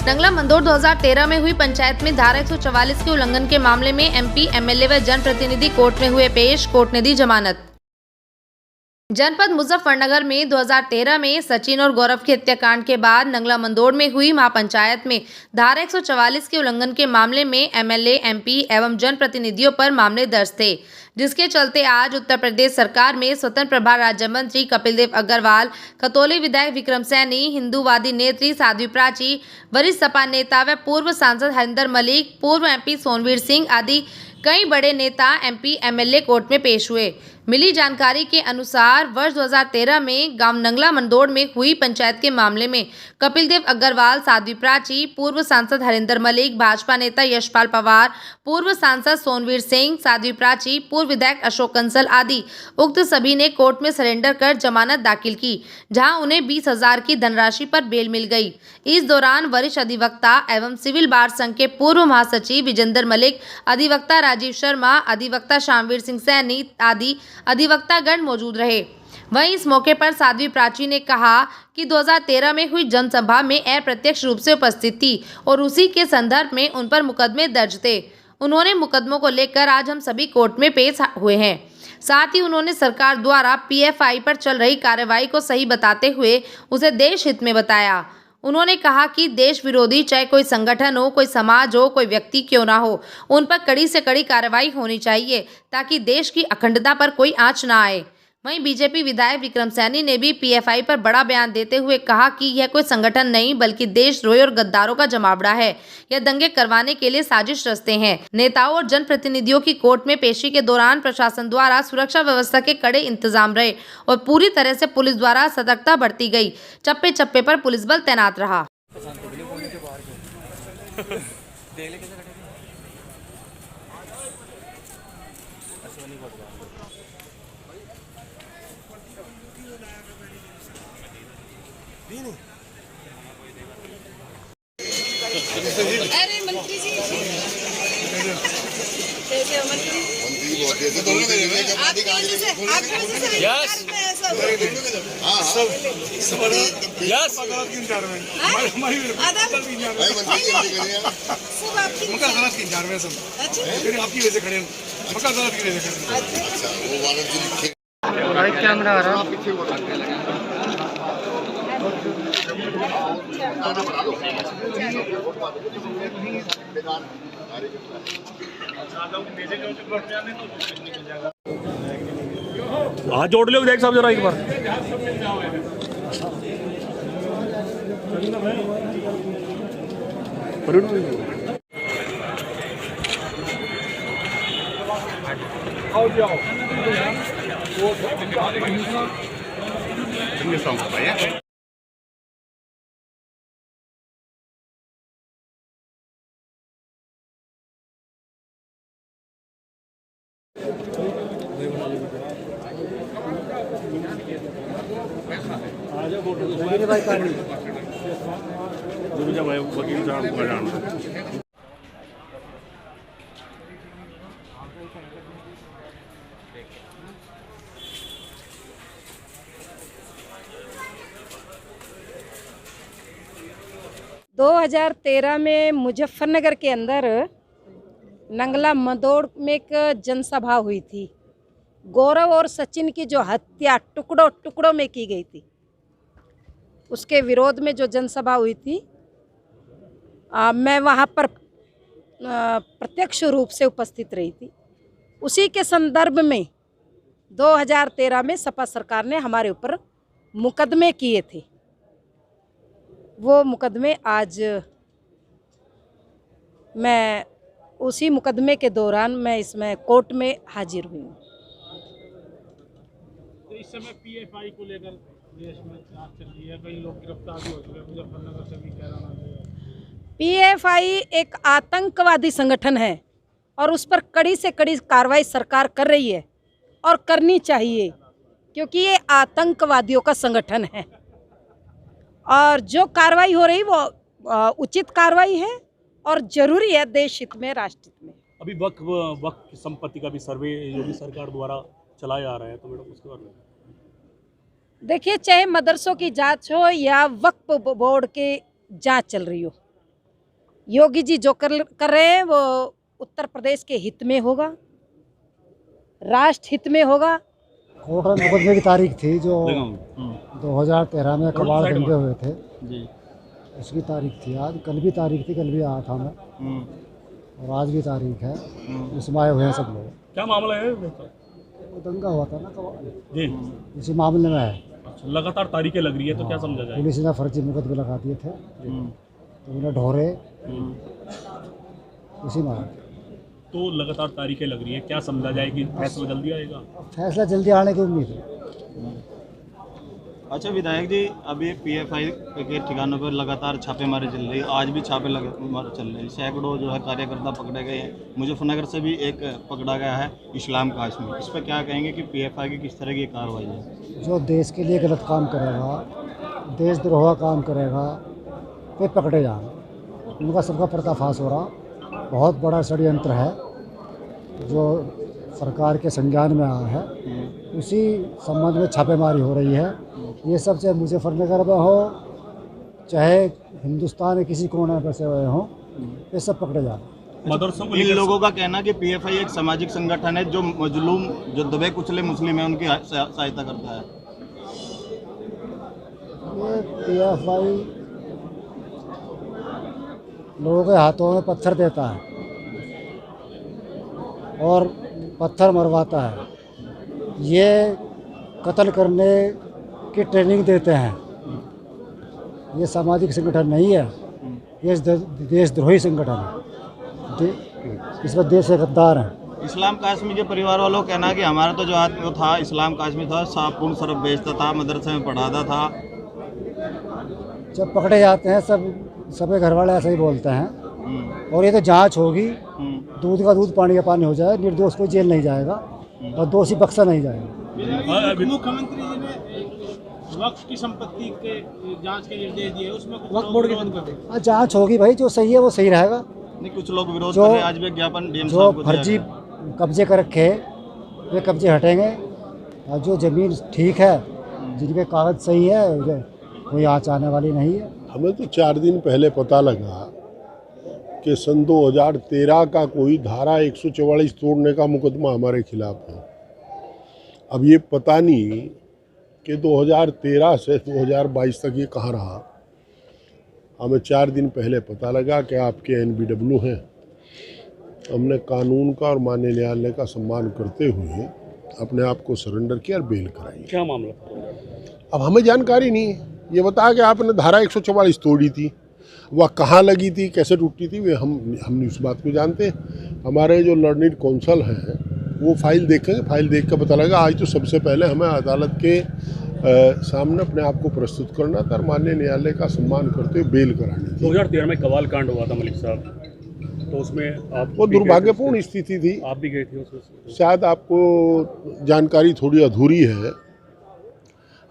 नंगला मंदोर 2013 में हुई पंचायत में धारा 144 के उल्लंघन के मामले में एमपी, एमएलए व जनप्रतिनिधि कोर्ट में हुए पेश। कोर्ट ने दी जमानत। जनपद मुजफ्फरनगर में 2013 में सचिन और गौरव की हत्याकांड के बाद नंगला मंदोर में हुई महापंचायत में धारा 144 के उल्लंघन के मामले में एमएलए, एमपी एवं जनप्रतिनिधियों पर मामले दर्ज थे, जिसके चलते आज उत्तर प्रदेश सरकार में स्वतंत्र प्रभार राज्य मंत्री कपिल देव अग्रवाल, खतौली विधायक विक्रम सैनी, हिंदूवादी नेत्री साध्वी प्राची, वरिष्ठ सपा नेता व पूर्व सांसद हरिंदर मलिक, पूर्व एमपी सोनवीर सिंह आदि कई बड़े नेता, एमपी, एमएलए कोर्ट में पेश हुए। मिली जानकारी के अनुसार वर्ष 2013 में गांव नंगला मंदोर में हुई पंचायत के मामले में कपिल देव अग्रवाल, साध्वी प्राची, पूर्व सांसद हरिंदर मलिक, भाजपा नेता यशपाल पवार, पूर्व सांसद सोनवीर सिंह, साध्वी प्राची, पूर्व विधायक अशोक कंसल आदि उक्त सभी ने कोर्ट में सरेंडर कर जमानत दाखिल की, जहां उन्हें 20,000 की धनराशि पर बेल मिल गई। इस दौरान वरिष्ठ अधिवक्ता एवं सिविल बार संघ के पूर्व महासचिव विजेंद्र मलिक, अधिवक्ता राजीव शर्मा, अधिवक्ता शामवीर सिंह सैनी आदि अधिवक्तागण मौजूद रहे। वहीं इस मौके पर साध्वी प्राची ने कहा कि 2013 में हुई जनसभा में अप्रत्यक्ष रूप से उपस्थित थी और उसी के संदर्भ में उन पर मुकदमे दर्ज थे। उन्होंने मुकदमों को लेकर आज हम सभी कोर्ट में पेश हुए हैं। साथ ही उन्होंने सरकार द्वारा पीएफआई पर चल रही कार्रवाई को सही बताते हुए उसे देश हित में बताया। उन्होंने कहा कि देश विरोधी चाहे कोई संगठन हो, कोई समाज हो, कोई व्यक्ति क्यों ना हो, उन पर कड़ी से कड़ी कार्रवाई होनी चाहिए ताकि देश की अखंडता पर कोई आंच ना आए। वहीं बीजेपी विधायक विक्रम सैनी ने भी पीएफआई पर बड़ा बयान देते हुए कहा कि यह कोई संगठन नहीं बल्कि देशद्रोही और गद्दारों का जमावड़ा है। यह दंगे करवाने के लिए साजिश रचते हैं। नेताओं और जनप्रतिनिधियों की कोर्ट में पेशी के दौरान प्रशासन द्वारा सुरक्षा व्यवस्था के कड़े इंतजाम रहे और पूरी तरह से पुलिस द्वारा सतर्कता बरती गई। चप्पे चप्पे पर पुलिस बल तैनात रहा। अरे मंत्री जी कैसे हो मंत्री आपकी वजह से खड़े हैं कैमरा आ रहा हाथ जोड़ लो विधायक साहब जरा एक बार। आओ जाओ वकील साहब का जानना दो 2013 में मुजफ्फरनगर के अंदर नंगला मंदोर में एक जनसभा हुई थी। गौरव और सचिन की जो हत्या टुकड़ों टुकड़ों में की गई थी, उसके विरोध में जो जनसभा हुई थी, मैं वहाँ पर प्रत्यक्ष रूप से उपस्थित रही थी। उसी के संदर्भ में 2013 में सपा सरकार ने हमारे ऊपर मुकदमे किए थे। वो मुकदमे आज मैं उसी मुकदमे के दौरान मैं इसमें कोर्ट में हाजिर हुई हूँ। तो इस समय पीएफआई को लेकर देश में जांच चल रही है, कई लोग गिरफ्तार भी हो चुके हैं, मुजफ्फरनगर से भी कह रहा है। पीएफआई एक आतंकवादी संगठन है और उस पर कड़ी से कड़ी कार्रवाई सरकार कर रही है और करनी चाहिए, क्योंकि ये आतंकवादियों का संगठन है और जो कार्रवाई हो रही वो उचित कार्रवाई है और जरूरी है देश हित में, राष्ट्र हित में। अभी वक्फ संपत्ति का भी सर्वे जो भी सरकार द्वारा चलाया जा रहा है, तो मैडम उसके बारे में देखिए, चाहे मदरसों की जांच हो या वक्फ बोर्ड की जांच चल रही हो, योगी जी जो कर रहे हैं वो उत्तर प्रदेश के हित में होगा, राष्ट्र हित में होगा। कोर्ट में मुकदमे की तारीख थी जो 2013 में कबाड़ दंगे हुए थे जी। उसकी तारीख थी। आज कल भी तारीख थी, कल भी आया था मैं, और आज भी तारीख है। इसमें आए हुए हैं सब लोग। क्या मामला है? वो दंगा हुआ था ना कबाड़, जी। इसी मामले में है। अच्छा, लगातार तारीखें लग रही है तो क्या समझा जाए? पुलिस ने फर्जी मुकदमे लगा दिए थे तो उन्हें ढोरे उसी में आया। तो लगातार तारीखें लग रही है, क्या समझा जाए कि फैसला जल्दी आएगा? फैसला जल्दी आने की उम्मीद है। अच्छा विधायक जी, अभी पीएफआई के ठिकानों पर लगातार छापेमारी चल रही है, आज भी छापे चल रहे हैं, सैकड़ों जो है कार्यकर्ता पकड़े गए हैं। मुजफ्फरनगर से भी एक पकड़ा गया है इस्लाम काश्मीर। इस पर क्या कहेंगे कि पीएफआई की किस तरह की कार्रवाई है? जो देश के लिए गलत काम करेगा, देशद्रोह काम करेगा, वे पकड़े जाएंगे। उनका सबका पर्दाफाश हो रहा। बहुत बड़ा षड्यंत्र है जो सरकार के संज्ञान में आया है, उसी संबंध में छापेमारी हो रही है। ये सब चाहे मुजफ्फरनगर में हो, चाहे हिंदुस्तान के किसी कोने में बसे हुए हों, ये सब पकड़े जा रहे हैं। मदरसों को इन लोगों का कहना कि पीएफआई एक सामाजिक संगठन है जो मजलूम, जो दबे कुचले मुस्लिम है उनकी सहायता करता है। ये पीएफआई लोगों के हाथों में पत्थर देता है और पत्थर मरवाता है। ये कत्ल करने की ट्रेनिंग देते हैं। ये सामाजिक संगठन नहीं है, ये देशद्रोही संगठन है। इसमें देश से गद्दार हैं। इस्लाम काश्मीर के परिवार वालों का कहना है कि हमारा तो जो आदमी वो था इस्लाम काश्मीर था, साबुन सरफ बेचता था, मदरसे में पढ़ाता था। जब पकड़े जाते हैं सबके घर वाले ऐसे ही बोलते हैं। और ये तो जांच होगी, दूध का दूध पानी का पानी हो जाए। निर्दोष कोई जेल नहीं जाएगा और दोषी बख्शा नहीं जाएगा। मुख्यमंत्री जी ने वक्फ की संपत्ति के जांच के निर्देश दिए, उसमें वक्फ बोर्ड के विरोध कर दे। जांच होगी भाई, जो सही है वो सही रहेगा। नहीं, कुछ लोग विरोध कर रहे हैं। आज भी ज्ञापन डीएम साहब को फर्जी कब्जे कर रखे वे कब्जे हटेंगे, और जो ज़मीन ठीक है, जिनके कागज सही है, कोई आँच आने वाली नहीं है। हमें तो 4 दिन पहले पता लगा कि सन 2013 का कोई धारा 144 तोड़ने का मुकदमा हमारे खिलाफ है। अब ये पता नहीं कि 2013 से 2022 तक ये कहाँ रहा। हमें 4 दिन पहले पता लगा कि आपके एनबीडब्ल्यू हैं। हमने कानून का और माननीय न्यायालय का सम्मान करते हुए अपने आप को सरेंडर किया और बेल कराई। क्या मामला? अब हमें जानकारी नहीं है। ये बता कि आपने धारा 144 तोड़ी थी, वह कहाँ लगी थी, कैसे टूटी थी, वे हम उस बात को जानते हैं। हमारे जो लर्निड कौंसल हैं वो फाइल देखेंगे, फाइल देख कर पता लगा। आज तो सबसे पहले हमें अदालत के सामने अपने आप को प्रस्तुत करना था और माननीय न्यायालय का सम्मान करते हुए बेल करानी थी। 2013 में कवाल कांड हुआ था मलिक साहब, तो उसमें आप वो दुर्भाग्यपूर्ण स्थिति थी। आप भी गए थे उसमें? शायद आपको जानकारी थोड़ी अधूरी है।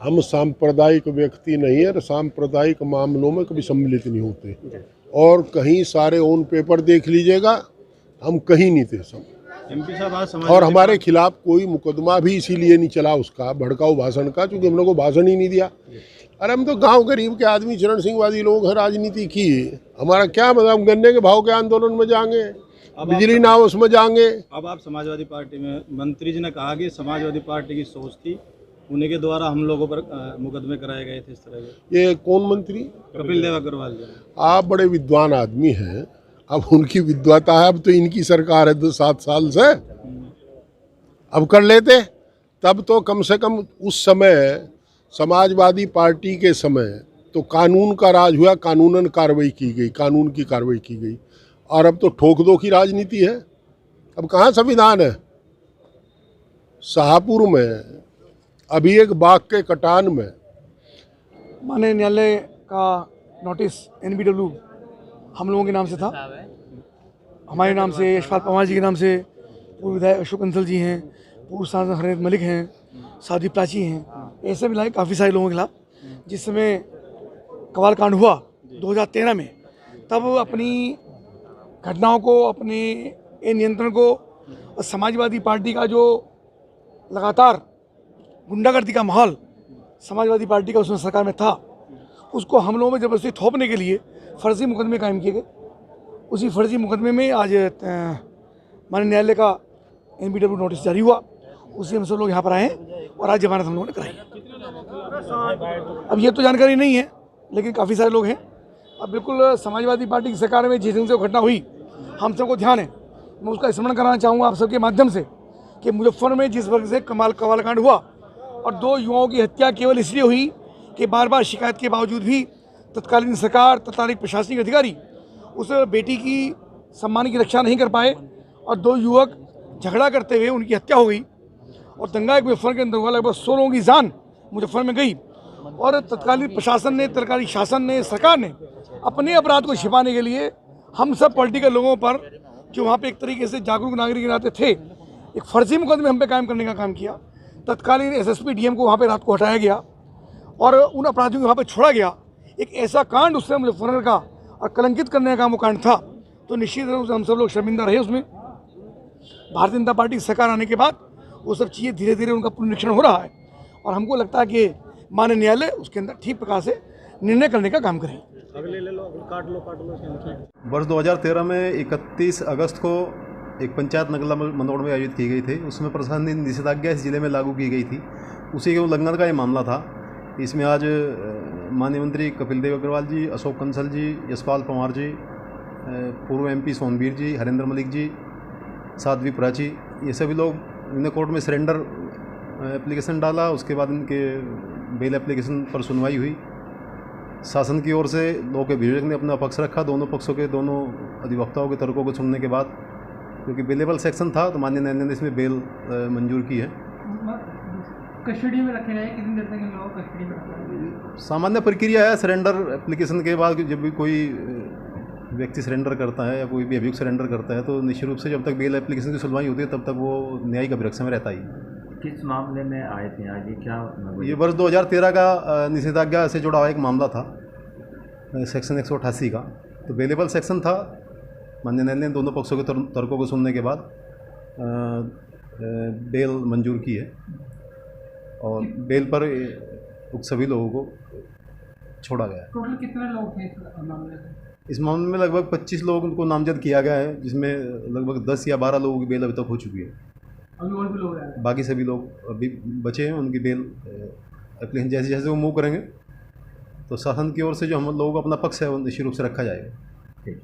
हम सांप्रदायिक व्यक्ति नहीं है और सांप्रदायिक मामलों में कभी सम्मिलित नहीं होते। और कहीं सारे ऑन पेपर देख लीजिएगा, हम कहीं नहीं थे सब। एमपी साहब आज और हमारे खिलाफ कोई मुकदमा भी इसीलिए नहीं चला उसका, भड़काऊ भाषण का, क्योंकि हम लोग को भाषण ही नहीं दिया। अरे हम तो गांव गरीब के आदमी, चरण सिंहवादी लोग हैं। राजनीति की हमारा क्या मतलब? हम गन्ने के भाव के आंदोलन में जाएंगे, बिजली ना हो उसमें जाएंगे। अब आप समाजवादी पार्टी में, मंत्री जी ने कहा कि समाजवादी पार्टी की सोच थी, उन्हीं के द्वारा हम लोगों पर मुकदमे कराए गए थे इस तरह के। ये कौन मंत्री? कपिल देव अग्रवाल जी। आप बड़े विद्वान आदमी हैं। अब उनकी विद्वता है, अब तो इनकी सरकार है 7 साल से। अब कर लेते, तब तो कम से कम उस समय समाजवादी पार्टी के समय तो कानून का राज हुआ, कानूनन कार्रवाई की गई, कानून की कार्रवाई की गई। और अब तो ठोक दो की राजनीति है। अब कहाँ संविधान है? शाहपुर में अभी एक बाग के कटान में माननीय न्यायालय का नोटिस एनबीडब्ल्यू हम लोगों के नाम से था, हमारे नाम से, यशपाल पवार जी के नाम से, पूर्व विधायक अशोक कंसल जी हैं, पूर्व सांसद हरनेत मलिक हैं, साध्वी प्राची हैं, ऐसे मिलाए काफ़ी सारे लोगों के खिलाफ। जिस समय कवाल कांड हुआ 2013 में, तब अपनी घटनाओं को, अपने नियंत्रण को, और समाजवादी पार्टी का जो लगातार गुंडागर्दी का माहौल समाजवादी पार्टी का उसमें सरकार में था, उसको हम लोगों में जबरदस्ती थोपने के लिए फर्जी मुकदमे कायम किए गए। उसी फर्जी मुकदमे में आज माननीय न्यायालय का NBW नोटिस जारी हुआ, उसी हम सब लोग यहाँ पर आए हैं और आज जमानत हम लोगों ने कराई है। अब ये तो जानकारी नहीं है, लेकिन काफ़ी सारे लोग हैं। अब बिल्कुल समाजवादी पार्टी की सरकार में जिस दिन से घटना हुई, हम सबको ध्यान है। मैं उसका स्मरण कराना चाहूँगा आप सबके माध्यम से कि मुजफ्फर में जिस वक्त से कवालकांड हुआ और 2 युवाओं की हत्या केवल इसलिए हुई कि बार बार शिकायत के बावजूद भी तत्कालीन सरकार, तत्कालीन प्रशासनिक अधिकारी उस बेटी की सम्मान की रक्षा नहीं कर पाए और 2 युवक झगड़ा करते हुए उनकी हत्या हो गई और दंगा एक मुजफ्फर के अंदर हुआ। लगभग 100 लोगों की जान मुजफ्फर में गई और तत्कालीन प्रशासन ने, तत्कालीन शासन ने, सरकार ने अपने अपराध को छिपाने के लिए हम सब पॉलिटिकल लोगों पर, जो वहाँ पे एक तरीके से जागरूक नागरिक रहते थे, एक फर्जी मुकदमे हम पे कायम करने का काम किया। तत्कालीन SSP DM को वहाँ पे रात को हटाया गया और उन अपराधियों को वहाँ पे छोड़ा गया। एक ऐसा कांड उससे मुजफ्फरनगर का और कलंकित करने का वो कांड था, तो निश्चित रूप से हम सब लोग शर्मिंदा रहे उसमें। भारतीय जनता पार्टी की सरकार आने के बाद वो सब चीज़ें धीरे धीरे उनका पुनरीक्षण हो रहा है और हमको लगता है कि माननीय न्यायालय उसके अंदर ठीक प्रकार से निर्णय करने का काम करें। वर्ष 2013 में 31 अगस्त को एक पंचायत नगला मंदौड़ में आयोजित की गई थी। उसमें प्रशासनिक निषेधाज्ञा इस जिले में लागू की गई थी, उसी के उल्लंघन का ये मामला था। इसमें आज माननीय मंत्री कपिल देव अग्रवाल जी, अशोक कंसल जी, यशपाल पंवार जी, पूर्व MP सोनवीर जी, हरेंद्र मलिक जी, साध्वी प्राची, ये सभी लोग इन्हें कोर्ट में सरेंडर एप्लीकेशन डाला। उसके बाद इनके बेल एप्लीकेशन पर सुनवाई हुई। शासन की ओर से लोक अभियोजक ने अपना पक्ष रखा। दोनों पक्षों के, दोनों अधिवक्ताओं के तर्कों को सुनने के बाद, क्योंकि बेलेबल सेक्शन था, तो माननीय न्यायालय ने इसमें बेल मंजूर की है। कस्टडी में रखे गए, कितनी देर तक इन लोगों को कस्टडी में रखा? सामान्य प्रक्रिया है। सरेंडर एप्लीकेशन के बाद जब भी कोई व्यक्ति सरेंडर करता है या कोई भी अभियुक्त सरेंडर करता है, तो निश्चित रूप से जब तक बेल एप्लीकेशन की सुनवाई होती है तब तक वो न्यायिक अभिरक्षा में रहता ही। किस मामले में आए थे आज? ये क्या? ये वर्ष 2013 का निषेधाज्ञा से जुड़ा हुआ एक मामला था, सेक्शन 188 का। तो बेलेबल सेक्शन था। माननीय न्यायालय ने दोनों पक्षों के तर्कों को सुनने के बाद बेल मंजूर की है और बेल पर उक्त सभी लोगों को छोड़ा गया है। टोटल कितने लोग थे इस मामले में? इस मामले में लगभग 25 लोगों को नामजद किया गया है, जिसमें लगभग 10 या 12 लोगों की बेल अभी तक हो चुकी है। अभी और भी लोग हैं? बाकी सभी लोग अभी बचे हैं। उनकी बेल एप्लीकेशन जैसे जैसे वो मूव करेंगे तो शासन की ओर से जो हम लोगों का अपना पक्ष है वो निश्चित रूप से रखा जाएगा। ठीक।